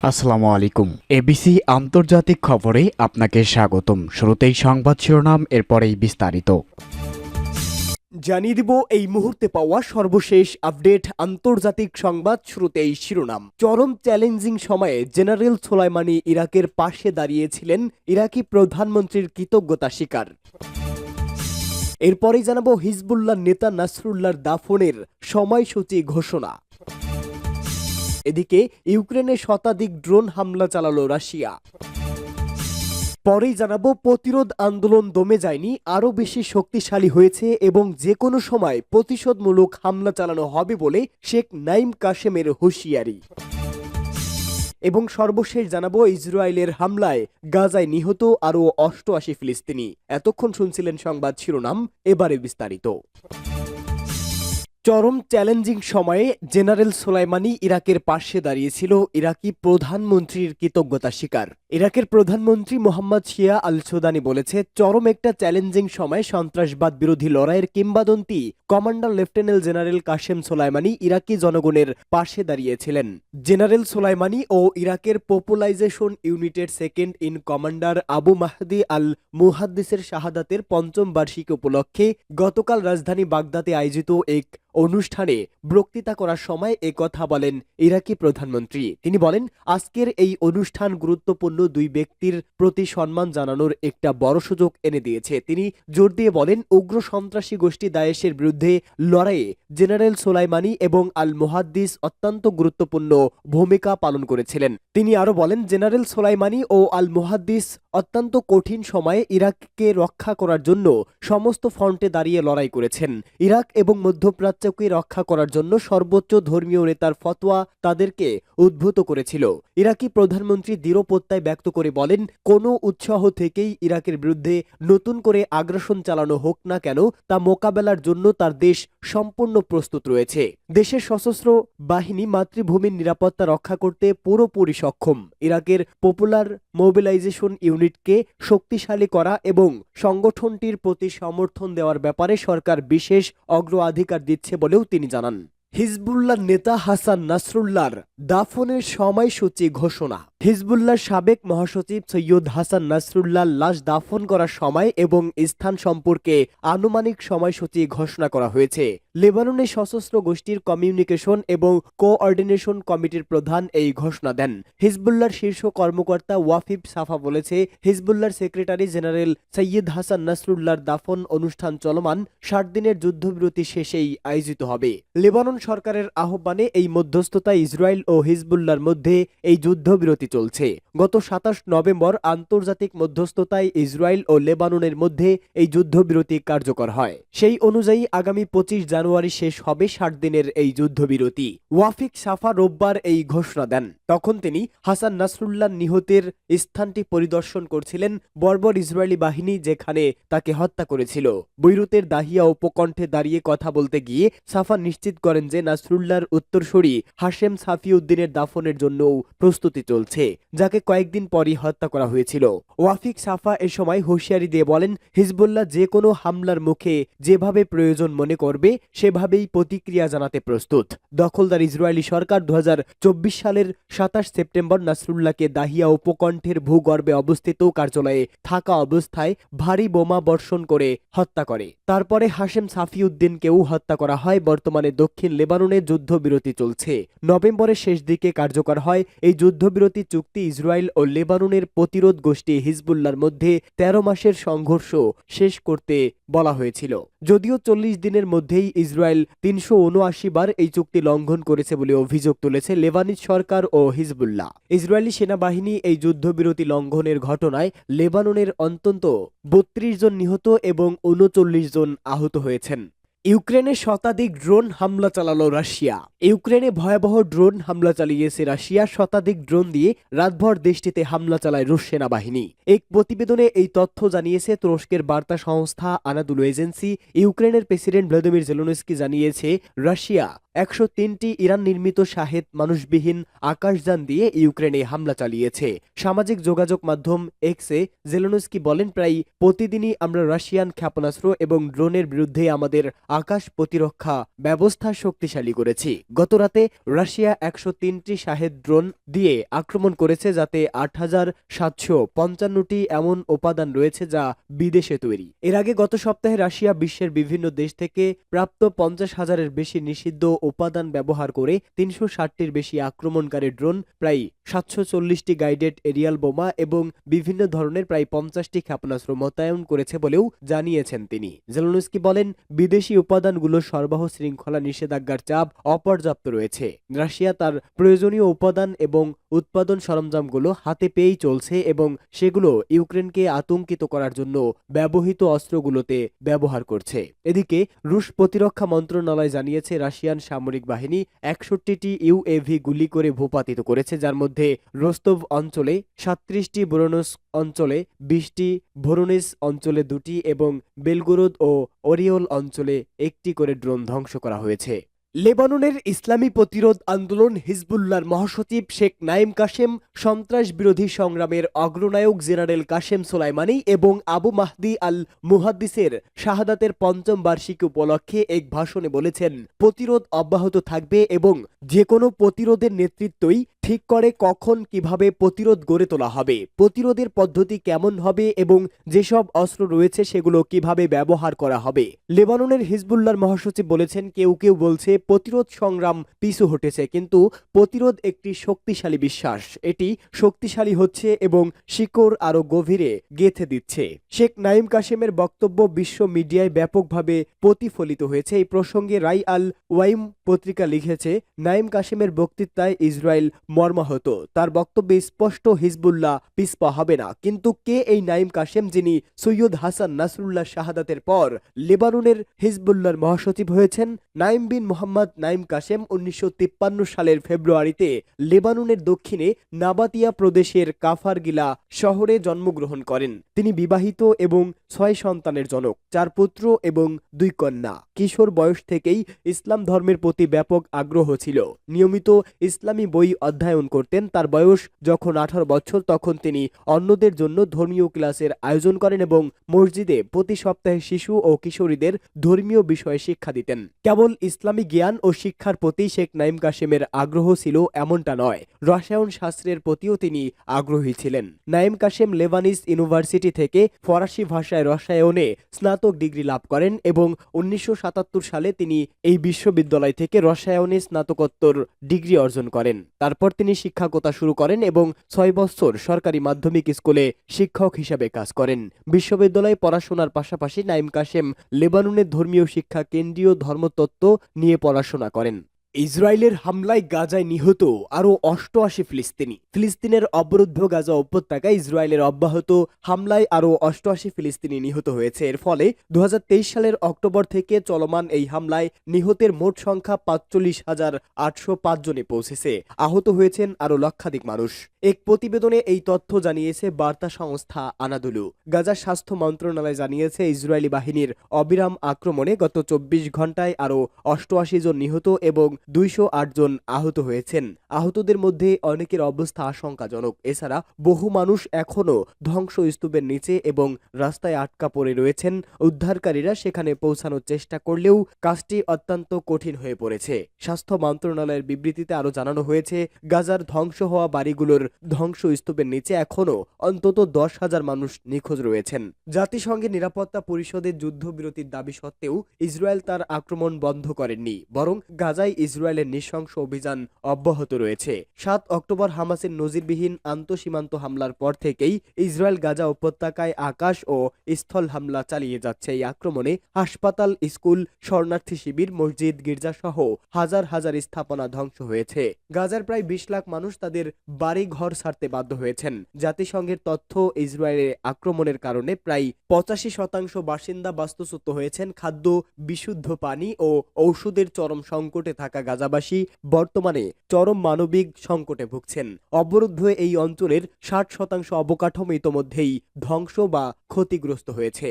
আসসালামু আলাইকুম। এবিসি আন্তর্জাতিক খবরে আপনাকে স্বাগতম। শুরুতেই সংবাদ শিরোনাম, এরপরেই বিস্তারিত। জানিয়ে দিব এই মুহূর্তে পাওয়া সর্বশেষ আপডেট আন্তর্জাতিক সংবাদ। শুরুতেই শিরোনাম। চরম চ্যালেঞ্জিং সময়ে জেনারেল সোলাইমানি ইরাকের পাশে দাঁড়িয়েছিলেন, ইরাকি প্রধানমন্ত্রীর কৃতজ্ঞতা স্বীকার। এরপরেই জানাবো হিজবুল্লাহ নেতা নাসরুল্লাহর দাফনের সময়সূচি ঘোষণা। এদিকে ইউক্রেনে শতাধিক ড্রোন হামলা চালালো রাশিয়া। পরেই জানাবো প্রতিরোধ আন্দোলন দমে যায়নি, আরও বেশি শক্তিশালী হয়েছে এবং যে কোনো সময় প্রতিশোধমূলক হামলা চালানো হবে বলে শেখ নাইম কাশেমের হুঁশিয়ারি। এবং সর্বশেষ জানাবো ইসরায়েলের হামলায় গাজায় নিহত আরও 88 ফিলিস্তিনি। এতক্ষণ শুনছিলেন সংবাদ শিরোনাম, এবারে বিস্তারিত। চরম চ্যালেঞ্জিং সময়ে জেনারেল সোলাইমানি ইরাকের পাশে দাঁড়িয়েছিল, ইরাকি প্রধানমন্ত্রীর কৃতজ্ঞতা স্বীকার। ইরাকের প্রধানমন্ত্রী মোহাম্মদ শিয়া আল সুদানি বলেছে, চরম একটা চ্যালেঞ্জিং সময়ে সন্ত্রাসবাদ বিরোধী লড়াইয়ের কিংবদন্তি commander lieutenant general Qasem Soleimani ইরাকি জনগণের পাশে দাঁড়িয়েছিলেন। জেনারেল সোলাইমানি ও ইরাকের পপুলাইজেশন ইউনিটের second in commander Abu Mahdi al মুহাদ্দিসের শাহাদাতের পঞ্চম বার্ষিকী উপলক্ষে গতকাল রাজধানী বাগদাদে আয়োজিত এক অনুষ্ঠানে বক্তৃতা করার সময় কথা বলেন ইরাকি প্রধানমন্ত্রী। তিনি বলেন, আজকের এই অনুষ্ঠান গুরুত্বপূর্ণ দুই ব্যক্তির প্রতি সম্মান জানানোর একটা বড় সুযোগ এনে দিয়েছে। তিনি জোর দিয়ে বলেন, উগ্র সন্ত্রাসী গোষ্ঠী দায়েশের বিরুদ্ধে লড়াইয়ে জেনারেল সোলাইমানি এবং আল মুহাদ্দিস অত্যন্ত গুরুত্বপূর্ণ ভূমিকা পালন করেছিলেন। তিনি আরো বলেন, জেনারেল সোলাইমানি ও আল মুহাদ্দিস অত্যন্ত কঠিন সময়ে ইরাককে রক্ষা করার জন্য সমস্ত ফ্রন্টে দাঁড়িয়ে লড়াই করেছেন। ইরাক এবং মধ্যপ্রাচ্যকে রক্ষা করার জন্য সর্বোচ্চ ধর্মীয় নেতার ফতোয়া তাদেরকে উদ্ভূত করেছিল। ইরাকি প্রধানমন্ত্রী দৃঢ় প্রত্যয় ব্যক্ত করে বলেন, কোনো উৎসাহ থেকেই ইরাকের বিরুদ্ধে নতুন করে আগ্রাসন চালানো হোক না কেন, তা মোকাবেলার জন্য তার দেশ সম্পূর্ণ প্রস্তুত রয়েছে। দেশের সশস্ত্র বাহিনী মাতৃভূমির নিরাপত্তা রক্ষা করতে পুরোপুরি সক্ষম। ইরাকের পপুলার মোবিলাইজেশন ইউনিটকে শক্তিশালী করা এবং সংগঠনটির প্রতি সমর্থন দেওয়ার ব্যাপারে সরকার বিশেষ অগ্রাধিকার দিচ্ছে বলেও তিনি জানান। হিজবুল্লাহ নেতা হাসান নাসরুল্লাহর দাফনের সময়সূচি ঘোষণা। হিজবুল্লাহর সাবেক মহাসচিব সৈয়দ হাসান নাসরুল্লাহর লাশ দাফন করার সময় এবং স্থান সম্পর্কে আনুমানিক সময়সূচি ঘোষণা করা হয়েছে। লেবাননের সশস্ত্র গোষ্ঠীর কমিউনিকেশন এবং কোঅর্ডিনেশন কমিটির প্রধান এই ঘোষণা দেন। হিজবুল্লাহর শীর্ষ কর্মকর্তা ওয়াফিব সাফা বলেছে, হিজবুল্লাহর সেক্রেটারি জেনারেল সৈয়দ হাসান নাসরুল্লাহর দাফন অনুষ্ঠান চলমান 60 দিনের যুদ্ধবিরতি শেষেই আয়োজিত হবে। লেবানন সরকারের আহ্বানে এই মধ্যস্থতায় ইসরায়েল ও হিজবুল্লাহর মধ্যে এই যুদ্ধবিরতি চলছে। গত 27 নভেম্বর আন্তর্জাতিক মধ্যস্থতায় ইসরায়েল ও লেবাননের মধ্যে এই যুদ্ধবিরতি কার্যকর হয়। সেই অনুযায়ী আগামী 25 জানুয়ারি শেষ হবে 60 দিনের এই যুদ্ধবিরতি। ওয়াফিক সাফা রোববার এই ঘোষণা দেন। তখন তিনি হাসান নাসরুল্লাহ নিহতের স্থানটি পরিদর্শন করছিলেন। বর্বর ইসরায়েলি বাহিনী যেখানে তাকে হত্যা করেছিল। বৈরুতের দাহিয়া উপকণ্ঠে দাঁড়িয়ে কথা বলতে গিয়ে সাফা নিশ্চিত করেন যে নাসরুল্লাহর উত্তরসূরি হাশেম সাফিউদ্দিনের দাফনের জন্য প্রস্তুতি চলছে, যাকে কয়েকদিন পরই হত্যা করা হয়েছিল। ওয়াফিক সাফা এ সময় হুঁশিয়ারি দিয়ে বলেন, হিজবুল্লাহ যে কোনো হামলার মুখে যেভাবে প্রয়োজন মনে করবে সেভাবেই প্রতিক্রিয়া জানাতে প্রস্তুত। দখলদার ইসরায়েলি সরকার 2024 সালের 27 সেপ্টেম্বর নাসরুল্লাহকে দাহিয়া উপকণ্ঠের ভূগর্ভে অবস্থিত কার্যালয়ে থাকা অবস্থায় ভারী বোমা বর্ষণ করে হত্যা করে। তারপরে হাশেম সাফিউদ্দিনকেও হত্যা করা হয়। বর্তমানে দক্ষিণ লেবাননে যুদ্ধবিরতি চলছে। নভেম্বরের শেষ দিকে কার্যকর হয় এই যুদ্ধবিরতি চুক্তি। ইসরায়েল ও লেবাননের প্রতিরোধ গোষ্ঠী হিজবুল্লাহর মধ্যে 13 মাসের সংঘর্ষ শেষ করতে বলা হয়েছিল। যদিও 40 দিনের মধ্যেই ইসরায়েল 379 বার এই চুক্তি লঙ্ঘন করেছে বলে অভিযোগ তুলেছে লেবানিজ সরকার ও হিজবুল্লাহ। ইসরায়েলি সেনাবাহিনী এই যুদ্ধবিরতি লঙ্ঘনের ঘটনায় লেবাননের অন্তত 32 জন নিহত এবং 39 জন আহত হয়েছেন। ইউক্রেনে শতাধিক ড্রোন হামলা চালালো রাশিয়া। ইউক্রেনে ভয়াবহ ড্রোন হামলা চালিয়েছে রাশিয়া। শতাধিক ড্রোন দিয়ে রাতভর দেশটিতে হামলা চালায় রুশ সেনাবাহিনী। এক প্রতিবেদনে এই তথ্য জানিয়েছে তুরস্কের বার্তা সংস্থা আনাদুলু এজেন্সি। ইউক্রেনের প্রেসিডেন্ট ভ্লাদিমির জেলেনস্কি জানিয়েছে, রাশিয়া 103টি ইরান নির্মিত শাহেদ মানুষবিহীন আকাশযান দিয়ে ইউক্রেনে হামলা চালিয়েছে। সামাজিক যোগাযোগ মাধ্যম এক্সে জেলেনস্কি বলেন, প্রায় প্রতিদিনই আমরা রাশিয়ান ক্ষেপণাস্ত্র এবং ড্রোনের বিরুদ্ধে আমাদের আকাশ প্রতিরক্ষা ব্যবস্থা শক্তিশালী করেছি। গতরাতে রাশিয়া 103টি শাহেদ ড্রোন দিয়ে আক্রমণ করেছে, যাতে 8,755টি এমন উপাদান রয়েছে যা বিদেশে তৈরি। এর আগে গত সপ্তাহে রাশিয়া বিশ্বের বিভিন্ন দেশ থেকে প্রাপ্ত 50,000-এর বেশি নিষিদ্ধ উপাদান ব্যবহার করে 360টির বেশি আক্রমণকারী ড্রোন, প্রায় 740টি গাইডেড এরিয়াল বোমা এবং বিভিন্ন ধরনের প্রায় 50টি ক্ষেপণাস্ত্র মোতায়েন করেছে বলেও জানিয়েছেন তিনি। জেলেনস্কি বলেন, বিদেশি উপাদানগুলো সরবরাহ শৃঙ্খলা নিষেধাজ্ঞার চাপ অপর্যাপ্ত রয়েছে। রাশিয়া তার প্রয়োজনীয় উপাদান এবং উৎপাদন সরঞ্জামগুলো হাতে পেয়েই চলছে এবং সেগুলো ইউক্রেনকে আতঙ্কিত করার জন্য ব্যবহৃত অস্ত্রগুলোতে ব্যবহার করছে। এদিকে রুশ প্রতিরক্ষা মন্ত্রণালয় জানিয়েছে, রাশিয়ান সামরিক বাহিনী 61টি ইউএভি গুলি করে ভূপাতিত করেছে, যার মধ্যে রোস্তভ অঞ্চলে 37টি, বোরোনস্ক অঞ্চলে 20টি, ভোরোনিজ অঞ্চলে 2টি এবং বেলগোরোদ ও ওরিওল অঞ্চলে 1টি করে ড্রোন ধ্বংস করা হয়েছে। লেবাননের ইসলামী প্রতিরোধ আন্দোলন হিজবুল্লাহর মহাসচিব শেখ নাইম কাশেম, সন্ত্রাস বিরোধী সংগ্রামের অগ্রনায়ক জেনারেল কাশেম সোলাইমানি এবং আবু মাহদি আল মুহাদ্দিসের শাহাদাতের 5ম বার্ষিকী উপলক্ষে এক ভাষণে বলেছেন, প্রতিরোধ অব্যাহত থাকবে এবং যে কোনো প্রতিরোধের নেতৃত্বই ঠিক করে কখন কিভাবে প্রতিরোধ গড়ে তোলা হবে, প্রতিরোধের পদ্ধতি কেমন হবে এবং যেসব অস্ত্র রয়েছে সেগুলো কিভাবে ব্যবহার করা হবে। লেবাননের হিজবুল্লাহর মহাসচিব বলেছেন, কেউ কেউ বলছে প্রতিরোধ সংগ্রাম পিছু হটেছে, কিন্তু প্রতিরোধ একটি শক্তিশালী বিশ্বাস। এটি শক্তিশালী হচ্ছে এবং শিকড় আরো গভীরে গেঁথে দিচ্ছে। শেখ নাইম কাশেমের বক্তব্য বিশ্ব মিডিয়ায় ব্যাপকভাবে প্রতিফলিত হয়েছে। এই প্রসঙ্গে রাই আল ওয়াইম পত্রিকা লিখেছে, নাইম কাশেমের বক্তৃতায় ইসরায়েল মর্মাহত। তার বক্তব্যে স্পষ্ট, হিজবুল্লাহ পিছপা হবে না। কিন্তু কে এই নাইম কাশেম, যিনি সৈয়দ হাসান নাসরুল্লাহ শাহাদাতের পর লেবাননের হিজবুল্লাহর মহাসচিব হয়েছেন? নাইম বিন মোহাম্মদ নাইম কাশেম 1953 সালের ফেব্রুয়ারিতে লেবাননের দক্ষিণে নাবাতিয়া প্রদেশের কাফারগিলা শহরে জন্মগ্রহণ করেন। তিনি বিবাহিত এবং 6 সন্তানের জনক, 4 পুত্র এবং 2 কন্যা। কিশোর বয়স থেকেই ইসলাম ধর্মের প্রতি ব্যাপক আগ্রহ ছিল। নিয়মিত ইসলামী বই অধ্যয়ন করতেন। তার বয়স যখন 18 বছর, তখন তিনি অন্যদের জন্য ধর্মীয় ক্লাসের আয়োজন করেন এবং মসজিদে প্রতি সপ্তাহে শিশু ও কিশোরীদের ধর্মীয় বিষয়ে শিক্ষা দিতেন। কেবল ইসলামী জ্ঞান ও শিক্ষার প্রতি শেখ নাইম কাশেমের আগ্রহ ছিল এমনটা নয়, রসায়ন শাস্ত্রের প্রতিও তিনি আগ্রহী ছিলেন। নাইম কাশেম লেবানিজ ইউনিভার্সিটি থেকে ফরাসি ভাষায় রসায়নে স্নাতক ডিগ্রি লাভ করেন এবং 1977 সালে তিনি এই বিশ্ববিদ্যালয় থেকে রসায়নে স্নাতকোত্তর ডিগ্রি অর্জন করেন। তারপর তিনি শিক্ষকতা শুরু করেন এবং 6 বছর সরকারি মাধ্যমিক স্কুলে শিক্ষক হিসেবে কাজ করেন। বিশ্ববিদ্যালয়ে পড়াশোনার পাশাপাশি নাইম কাশেম লেবাননের ধর্মীয় শিক্ষা, কেন্দ্রীয় ধর্মতত্ত্ব নিয়ে পড়াশোনা করেন। ইসরায়েলের হামলায় গাজায় নিহত আরও 88 ফিলিস্তিনি। ফিলিস্তিনের অবরুদ্ধ গাজা উপত্যকায় ইসরায়েলের অব্যাহত হামলায় আরও 88 ফিলিস্তিনি নিহত হয়েছে। এর ফলে 2023 সালের অক্টোবর থেকে চলমান এই হামলায় নিহতের মোট সংখ্যা 45,805 জনে পৌঁছেছে। আহত হয়েছেন আরও লক্ষাধিক মানুষ। এক প্রতিবেদনে এই তথ্য জানিয়েছে বার্তা সংস্থা আনাদুলু। গাজার স্বাস্থ্য মন্ত্রণালয় জানিয়েছে, ইসরায়েলি বাহিনীর অবিরাম আক্রমণে গত 24 ঘন্টায় আরও 88 জন নিহত এবং 208 জন আহত হয়েছেন। আহতদের মধ্যে অনেকের অবস্থা আশঙ্কাজনক। এছাড়া বহু মানুষ এখনও ধ্বংসস্তূপের নিচে এবং রাস্তায় আটকা পড়ে রয়েছেন। উদ্ধারকারীরা সেখানে পৌঁছানোর চেষ্টা করলেও কাজটি অত্যন্ত কঠিন হয়ে পড়েছে। স্বাস্থ্য মন্ত্রণালয়ের বিবৃতিতে আরও জানানো হয়েছে, গাজার ধ্বংস হওয়া বাড়িগুলোর ধ্বংসস্তূপের নিচে এখনও অন্তত 10,000 মানুষ নিখোঁজ রয়েছেন। জাতিসংঘের নিরাপত্তা পরিষদের যুদ্ধবিরতির দাবি সত্ত্বেও ইসরায়েল তার আক্রমণ বন্ধ করেননি, বরং গাজায় ইসরায়েলের নৃশংস অভিযান অব্যাহত রয়েছে। 7 অক্টোবর হামাসের নজিরবিহীন আন্তঃসীমান্ত হামলার পর থেকেই ইসরায়েল গাজা উপত্যকায় আকাশ ও স্থল হামলা চালিয়ে যাচ্ছে। এই আক্রমণে হাসপাতাল, স্কুল, শরণার্থী শিবির, মসজিদ, গির্জাসহ হাজার হাজার স্থাপনা ধ্বংস হয়েছে। গাজার প্রায় 20 লাখ মানুষ তাদের বাড়ি ঘর ছাড়তে বাধ্য হয়েছেন। জাতিসংঘের তথ্য, ইসরায়েলের আক্রমণের কারণে প্রায় 85% বাসিন্দা বাস্তুচ্যুত হয়েছেন। খাদ্য, বিশুদ্ধ পানি ও ঔষধের চরম সংকটে থাকা গাজাবাসী বর্তমানে চরম মানবিক সংকটে ভুগছেন। অবরুদ্ধ এই অঞ্চলের 60% অবকাঠামো ইতোমধ্যেই ধ্বংস বা ক্ষতিগ্রস্ত হয়েছে।